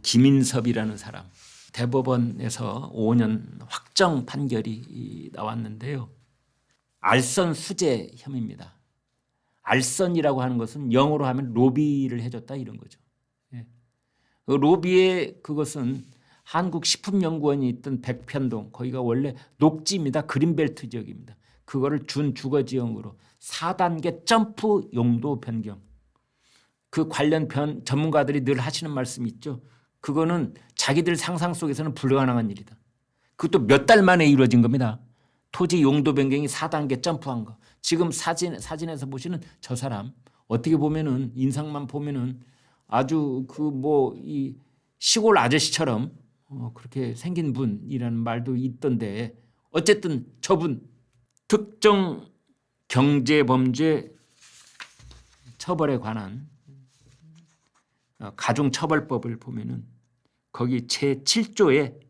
김인섭이라는 사람 대법원에서 5년 확정 판결이 나왔는데요. 알선 수재 혐의입니다. 알선이라고 하는 것은 영어로 하면 로비를 해줬다 이런 거죠. 그 로비의 그것은 한국식품연구원이 있던 백편동 거기가 원래 녹지입니다. 그린벨트 지역입니다. 그거를 준주거지역으로 4단계 점프 용도 변경. 그 관련 전문가들이 늘 하시는 말씀이 있죠. 그거는 자기들 상상 속에서는 불가능한 일이다. 그것도 몇 달 만에 이루어진 겁니다. 토지 용도 변경이 4단계 점프한 거. 지금 사진에서 보시는 저 사람 어떻게 보면은 인상만 보면은 아주 이 시골 아저씨처럼 그렇게 생긴 분이라는 말도 있던데 어쨌든 저분 특정 경제범죄 처벌에 관한 가중처벌법을 보면은 거기 제7조에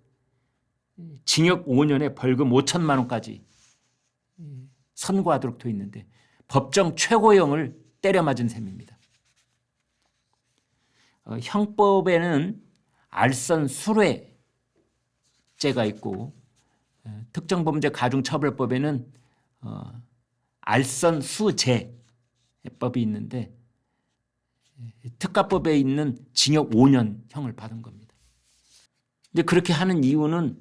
징역 5년에 벌금 5천만 원까지 선고하도록 되어 있는데 법정 최고형을 때려 맞은 셈입니다. 형법에는 알선 수뢰죄가 있고 특정범죄 가중처벌법에는 알선 수재법이 있는데 특가법에 있는 징역 5년형을 받은 겁니다. 근데 그렇게 하는 이유는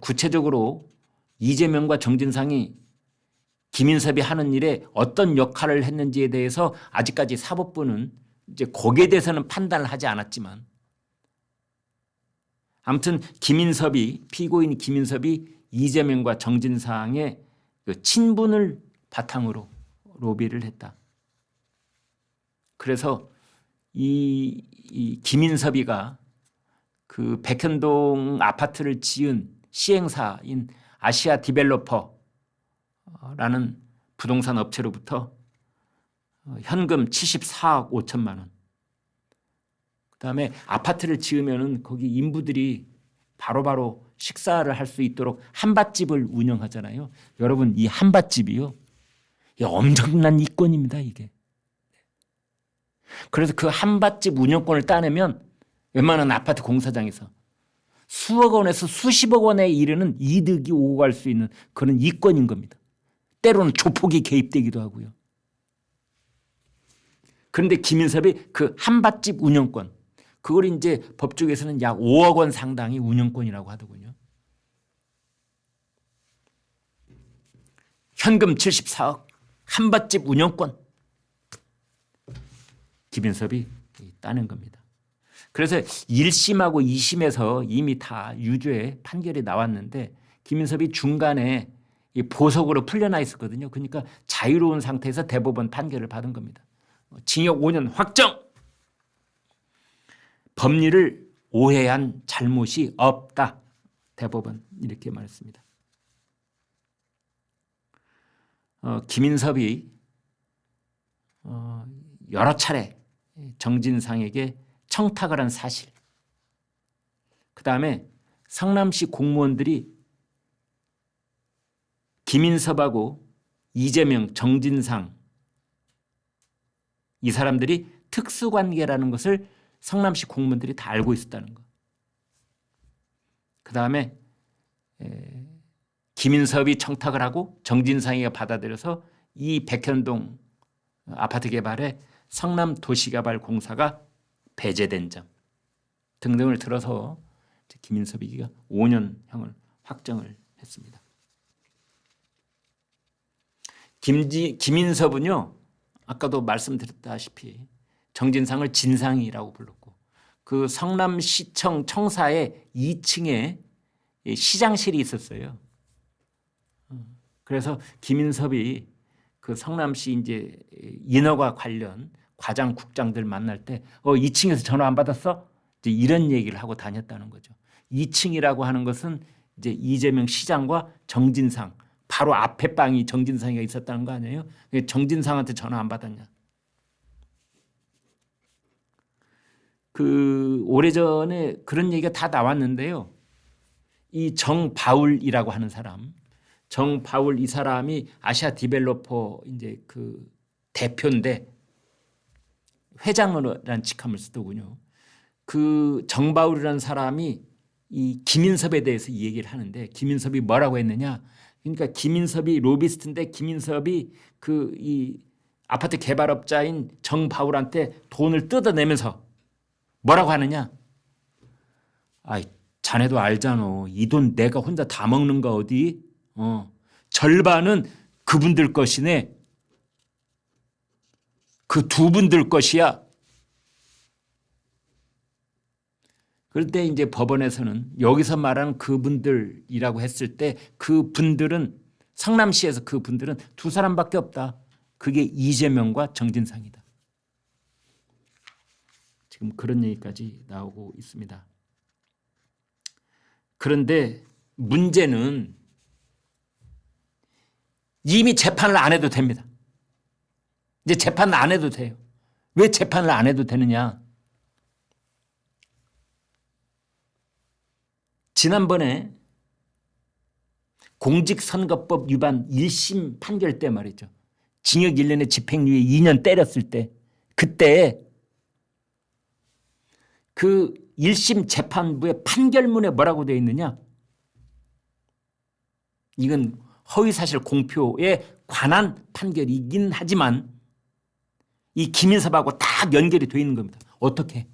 구체적으로 이재명과 정진상이 김인섭이 하는 일에 어떤 역할을 했는지에 대해서 아직까지 사법부는 이제 거기에 대해서는 판단을 하지 않았지만 아무튼 피고인 김인섭이 이재명과 정진상의 그 친분을 바탕으로 로비를 했다. 그래서 이 김인섭이가 그 백현동 아파트를 지은 시행사인 아시아 디벨로퍼라는 부동산 업체로부터 현금 74억 5천만 원. 그다음에 아파트를 지으면은 거기 인부들이 바로바로 식사를 할 수 있도록 한밭집을 운영하잖아요. 여러분 이 한밭집이요. 이게 엄청난 이권입니다, 이게. 그래서 그 한밭집 운영권을 따내면 웬만한 아파트 공사장에서 수억 원에서 수십억 원에 이르는 이득이 오고 갈 수 있는 그런 이권인 겁니다. 때로는 조폭이 개입되기도 하고요. 그런데 김인섭이 그 한밭집 운영권 그걸 이제 법조계에서는 약 5억 원 상당의 운영권이라고 하더군요. 현금 74억 한밭집 운영권 김인섭이 따낸 겁니다. 그래서 1심하고 2심에서 이미 다 유죄 판결이 나왔는데 김인섭이 중간에 보석으로 풀려나 있었거든요. 그러니까 자유로운 상태에서 대법원 판결을 받은 겁니다. 징역 5년 확정. 법리를 오해한 잘못이 없다. 대법원 이렇게 말했습니다. 김인섭이 여러 차례 정진상에게 청탁을 한 사실. 그다음에 성남시 공무원들이 김인섭하고 이재명, 정진상 이 사람들이 특수관계라는 것을 성남시 공무원들이 다 알고 있었다는 것. 그다음에 김인섭이 청탁을 하고 정진상이가 받아들여서 이 백현동 아파트 개발에 성남도시개발공사가 배제된 점 등등을 들어서 김인섭이가 5년형을 확정을 했습니다. 김인섭은요, 아까도 말씀드렸다시피 정진상을 진상이라고 불렀고 그 성남시청 청사의 2층에 시장실이 있었어요. 그래서 김인섭이 그 성남시 이제 인허가 관련 과장 국장들 만날 때 2층에서 전화 안 받았어? 이제 이런 얘기를 하고 다녔다는 거죠. 2층이라고 하는 것은 이제 이재명 시장과 정진상 바로 앞에 방이 정진상이가 있었다는 거 아니에요? 정진상한테 전화 안 받았냐? 그 오래전에 그런 얘기가 다 나왔는데요. 이 정바울이라고 하는 사람, 정바울 이 사람이 아시아 디벨로퍼 이제 그 대표인데 회장이라는 직함을 쓰더군요. 그 정바울이라는 사람이 이 김인섭에 대해서 이 얘기를 하는데 김인섭이 뭐라고 했느냐? 그러니까 김인섭이 로비스트인데 김인섭이 그 이 아파트 개발업자인 정바울한테 돈을 뜯어내면서 뭐라고 하느냐? 아이 자네도 알잖아. 이 돈 내가 혼자 다 먹는 거 어디? 절반은 그분들 것이네. 그 두 분들 것이야. 그런데 이제 법원에서는 여기서 말하는 그분들이라고 했을 때 그분들은 성남시에서 그분들은 두 사람밖에 없다. 그게 이재명과 정진상이다. 지금 그런 얘기까지 나오고 있습니다. 그런데 문제는 이미 재판을 안 해도 됩니다. 이제 재판을 안 해도 돼요. 왜 재판을 안 해도 되느냐? 지난번에 공직선거법 위반 1심 판결 때 말이죠. 징역 1년에 집행유예 2년 때렸을 때 그때 그 1심 재판부의 판결문에 뭐라고 되어 있느냐? 이건 허위사실 공표에 관한 판결이긴 하지만 이 김인섭하고 다 연결이 되어 있는 겁니다. 어떻게?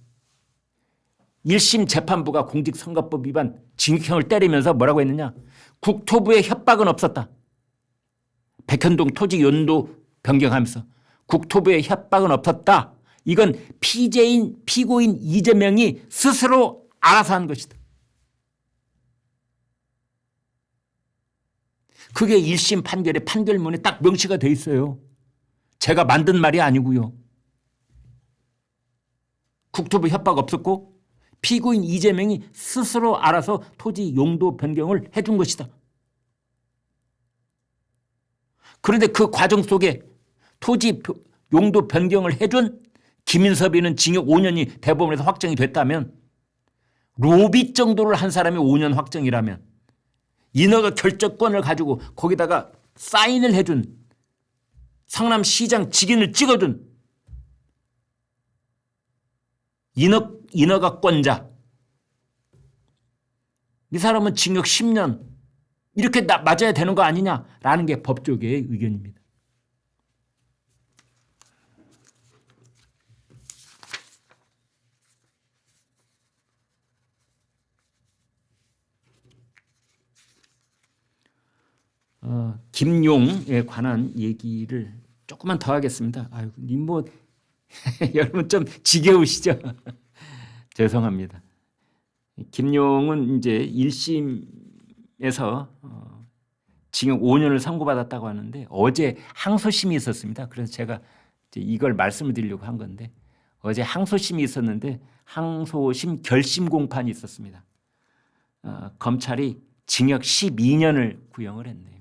1심 재판부가 공직선거법 위반 징역형을 때리면서 뭐라고 했느냐? 국토부의 협박은 없었다. 백현동 토지 연도 변경하면서 국토부의 협박은 없었다. 이건 피고인 이재명이 스스로 알아서 한 것이다. 그게 1심 판결의 판결문에 딱 명시가 돼 있어요. 제가 만든 말이 아니고요. 국토부 협박 없었고 피고인 이재명이 스스로 알아서 토지 용도 변경을 해준 것이다. 그런데 그 과정 속에 토지 용도 변경을 해준 김인섭이는 징역 5년이 대법원에서 확정이 됐다면 로비 정도를 한 사람이 5년 확정이라면 인허가 결정권을 가지고 거기다가 사인을 해준 성남시장 직인을 찍어준 인허가권자 이 사람은 징역 10년 이렇게 맞아야 되는 거 아니냐라는 게 법조계의 의견입니다. 김용에 관한 얘기를 조금만 더 하겠습니다. 아유, 뭐 여러분 좀 지겨우시죠? 죄송합니다. 김용은 이제 1심에서 징역 5년을 선고받았다고 하는데 어제 항소심이 있었습니다. 그래서 제가 이걸 말씀을 드리려고 한 건데 어제 항소심이 있었는데 항소심 결심 공판이 있었습니다. 검찰이 징역 12년을 구형을 했네요.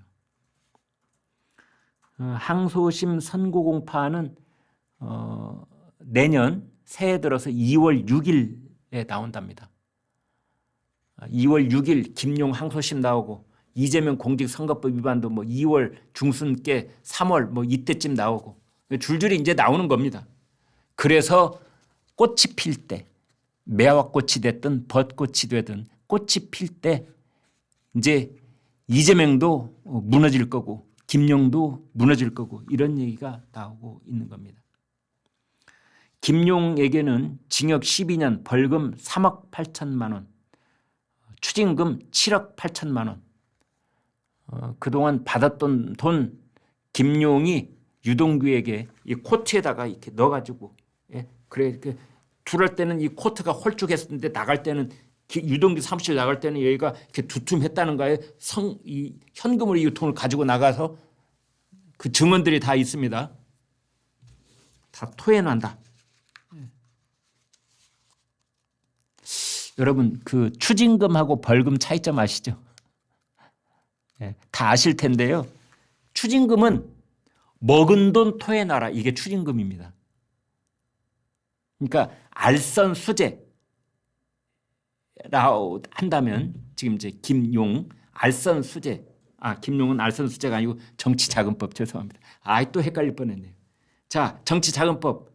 항소심 선고 공판은 내년 새해 들어서 2월 6일에 나온답니다. 2월 6일 김용 항소심 나오고 이재명 공직선거법 위반도 뭐 2월 중순께 3월 뭐 이때쯤 나오고 줄줄이 이제 나오는 겁니다. 그래서 꽃이 필 때 매화꽃이 됐든 벚꽃이 되든 꽃이 필 때 이제 이재명도 무너질 거고 김용도 무너질 거고 이런 얘기가 나오고 있는 겁니다. 김용에게는 징역 12년 벌금 3억 8천만 원 추징금 7억 8천만 원 그동안 받았던 돈 김용이 유동규에게 이 코트에다가 이렇게 넣어가지고 그래 이렇게 둘할 때는 이 코트가 홀쭉했었는데 나갈 때는 유동규 사무실 나갈 때는 여기가 이렇게 두툼했다는 거예요. 이 현금으로 이 돈을 가지고 나가서 그 증언들이 다 있습니다. 다 토해낸다. 여러분 그 추징금하고 벌금 차이점 아시죠? 다 아실 텐데요. 추징금은 먹은 돈 토해놔라. 이게 추징금입니다. 그러니까 알선수재라고 한다면 지금 이제 김용 알선수재 김용은 알선수재가 아니고 정치자금법 죄송합니다. 또 헷갈릴 뻔했네요. 자 정치자금법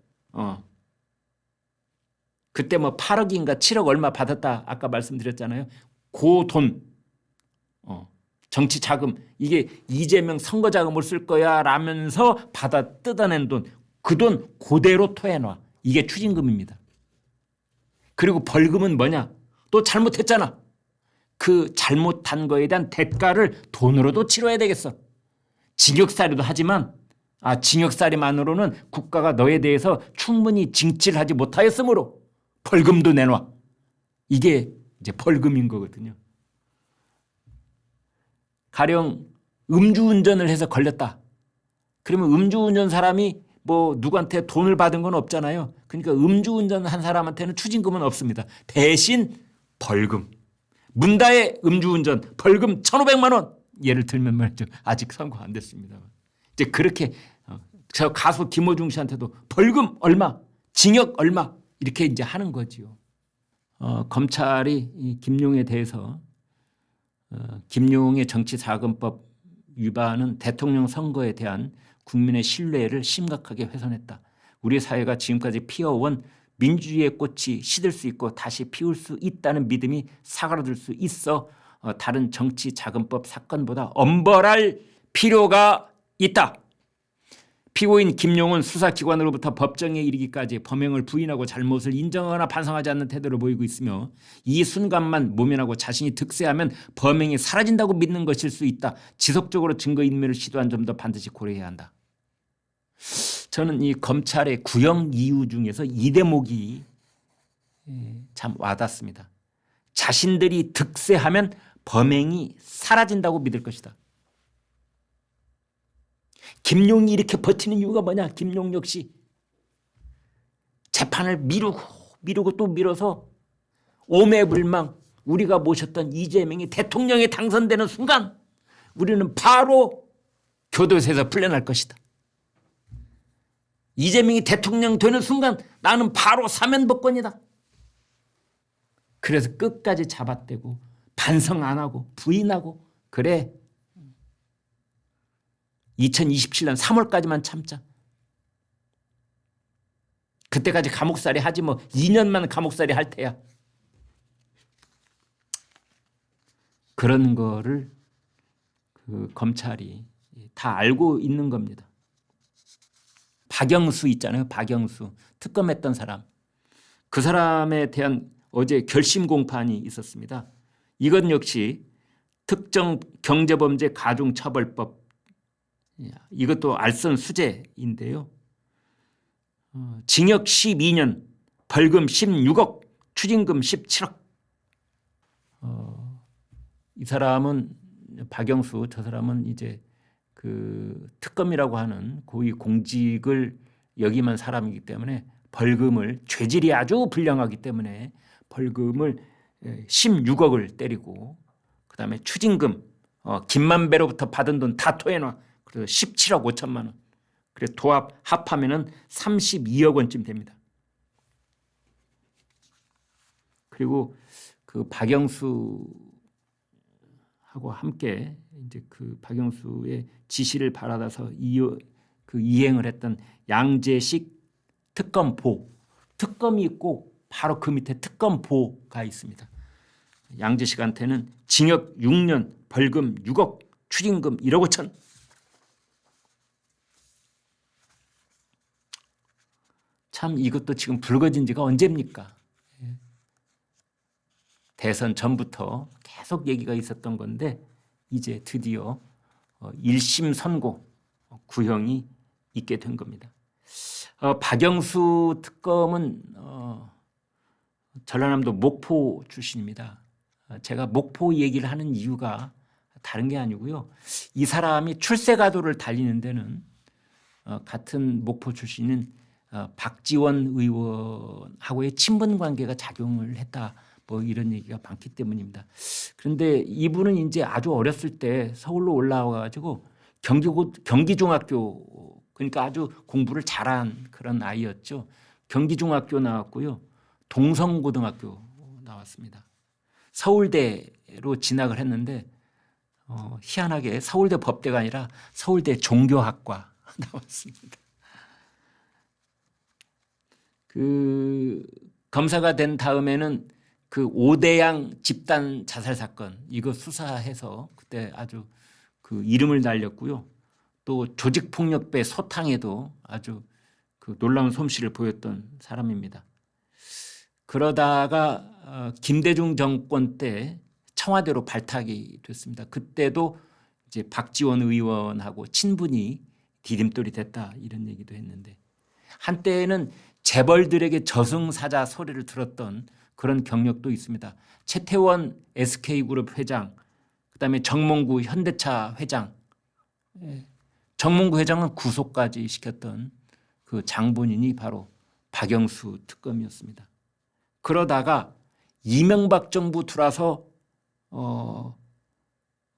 그때 뭐 8억인가 7억 얼마 받았다 아까 말씀드렸잖아요. 그 돈, 정치 자금, 이게 이재명 선거 자금을 쓸 거야 라면서 받아 뜯어낸 돈, 그 돈 그대로 토해놔. 이게 추징금입니다. 그리고 벌금은 뭐냐? 또 잘못했잖아. 그 잘못한 거에 대한 대가를 돈으로도 치러야 되겠어. 징역살이도 하지만 징역살이만으로는 국가가 너에 대해서 충분히 징치를 하지 못하였으므로 벌금도 내놔. 이게 이제 벌금인 거거든요. 가령 음주운전을 해서 걸렸다. 그러면 음주운전 사람이 뭐 누구한테 돈을 받은 건 없잖아요. 그러니까 음주운전 한 사람한테는 추징금은 없습니다. 대신 벌금. 문다의 음주운전 벌금 1,500만 원. 예를 들면 말이죠. 아직 선고 안 됐습니다. 이제 그렇게 저 가수 김어중 씨한테도 벌금 얼마, 징역 얼마 이렇게 이제 하는 거지요. 검찰이 이 김용에 대해서 김용의 정치자금법 위반은 대통령 선거에 대한 국민의 신뢰를 심각하게 훼손했다. 우리 사회가 지금까지 피워온 민주주의의 꽃이 시들 수 있고 다시 피울 수 있다는 믿음이 사그라들 수 있어 다른 정치자금법 사건보다 엄벌할 필요가 있다. 피고인 김용은 수사기관으로부터 법정에 이르기까지 범행을 부인하고 잘못을 인정하거나 반성하지 않는 태도를 보이고 있으며 이 순간만 모면하고 자신이 득세하면 범행이 사라진다고 믿는 것일 수 있다. 지속적으로 증거인멸을 시도한 점도 반드시 고려해야 한다. 저는 이 검찰의 구형 이유 중에서 이 대목이 참 와닿습니다. 자신들이 득세하면 범행이 사라진다고 믿을 것이다. 김용이 이렇게 버티는 이유가 뭐냐? 김용 역시 재판을 미루고 또 미뤄서 오매불망 우리가 모셨던 이재명이 대통령에 당선되는 순간 우리는 바로 교도소에서 풀려날 것이다. 이재명이 대통령 되는 순간 나는 바로 사면복권이다. 그래서 끝까지 잡아떼고 반성 안 하고 부인하고 그래 2027년 3월까지만 참자. 그때까지 감옥살이 하지 뭐 2년만 감옥살이 할 테야. 그런 거를 그 검찰이 다 알고 있는 겁니다. 박영수 있잖아요. 박영수 특검했던 사람. 그 사람에 대한 어제 결심 공판이 있었습니다. 이건 역시 특정 경제범죄 가중처벌법 이것도 알선 수재인데요. 징역 12년, 벌금 16억, 추징금 17억. 이 사람은 박영수 저 사람은 이제 그 특검이라고 하는 고위 공직을 역임한 사람이기 때문에 벌금을 죄질이 아주 불량하기 때문에 벌금을 16억을 때리고 그다음에 추징금 김만배로부터 받은 돈 다 토해놔. 그래서 17억 5천만 원. 그래서 합하면은 32억 원쯤 됩니다. 그리고 그 박영수하고 함께 이제 그 박영수의 지시를 받아서 이행을 했던 양재식 특검보 특검이 있고 바로 그 밑에 특검보가 있습니다. 양재식한테는 징역 6년, 벌금 6억, 추징금 1억 5천. 참 이것도 지금 불거진 지가 언제입니까? 대선 전부터 계속 얘기가 있었던 건데 이제 드디어 1심 선고 구형이 있게 된 겁니다. 박영수 특검은 전라남도 목포 출신입니다. 제가 목포 얘기를 하는 이유가 다른 게 아니고요. 이 사람이 출세가도를 달리는 데는 같은 목포 출신인 박지원 의원하고의 친분 관계가 작용을 했다. 뭐 이런 얘기가 많기 때문입니다. 그런데 이분은 이제 아주 어렸을 때 서울로 올라와 가지고 경기중학교 그러니까 아주 공부를 잘한 그런 아이였죠. 경기중학교 나왔고요. 동성고등학교 나왔습니다. 서울대로 진학을 했는데 희한하게 서울대 법대가 아니라 서울대 종교학과 나왔습니다. 검사가 된 다음에는 그 오대양 집단 자살 사건 이거 수사해서 그때 아주 그 이름을 날렸고요. 또 조직폭력배 소탕에도 아주 그 놀라운 솜씨를 보였던 사람입니다. 그러다가 김대중 정권 때 청와대로 발탁이 됐습니다. 그때도 이제 박지원 의원하고 친분이 디딤돌이 됐다 이런 얘기도 했는데 한때에는 재벌들에게 저승사자 소리를 들었던 그런 경력도 있습니다. 최태원 SK그룹 회장, 그다음에 정몽구 현대차 회장, 정몽구 회장은 구속까지 시켰던 그 장본인이 바로 박영수 특검이었습니다. 그러다가 이명박 정부 들어와서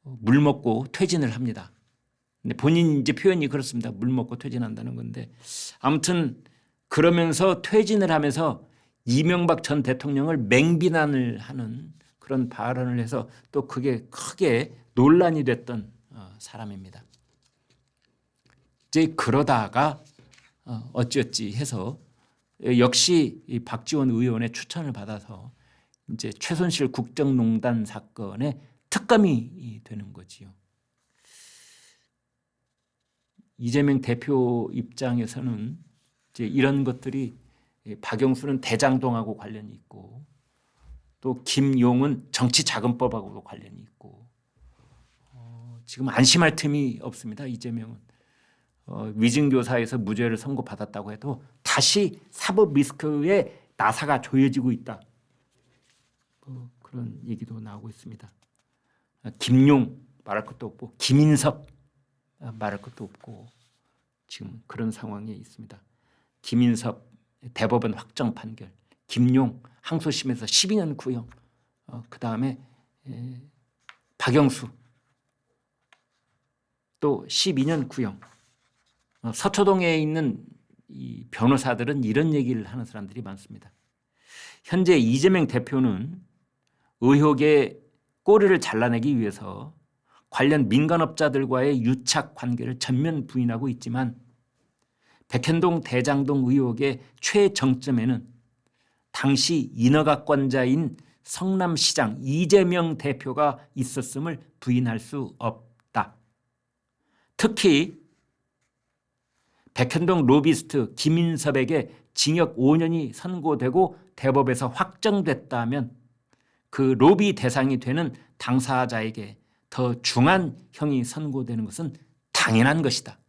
물 먹고 퇴진을 합니다. 근데 본인 이제 표현이 그렇습니다. 물 먹고 퇴진한다는 건데 아무튼 그러면서 퇴진을 하면서 이명박 전 대통령을 맹비난을 하는 그런 발언을 해서 또 그게 크게 논란이 됐던 사람입니다. 이제 그러다가 어찌어찌 해서 역시 이 박지원 의원의 추천을 받아서 이제 최순실 국정농단 사건의 특검이 되는 거지요. 이재명 대표 입장에서는 이제 이런 것들이 박영수는 대장동하고 관련이 있고 또 김용은 정치자금법하고도 관련이 있고 지금 안심할 틈이 없습니다. 이재명은 위증교사에서 무죄를 선고받았다고 해도 다시 사법 리스크에 나사가 조여지고 있다. 그런 얘기도 나오고 있습니다. 김용 말할 것도 없고 김인섭 말할 것도 없고 지금 그런 상황에 있습니다. 김인섭 대법원 확정 판결, 김용 항소심에서 12년 구형, 그다음에 박영수 또 12년 구형. 서초동에 있는 이 변호사들은 이런 얘기를 하는 사람들이 많습니다. 현재 이재명 대표는 의혹의 꼬리를 잘라내기 위해서 관련 민간업자들과의 유착 관계를 전면 부인하고 있지만 백현동 대장동 의혹의 최정점에는 당시 인허가권자인 성남시장 이재명 대표가 있었음을 부인할 수 없다. 특히 백현동 로비스트 김인섭에게 징역 5년이 선고되고 대법에서 확정됐다면 그 로비 대상이 되는 당사자에게 더 중한 형이 선고되는 것은 당연한 것이다.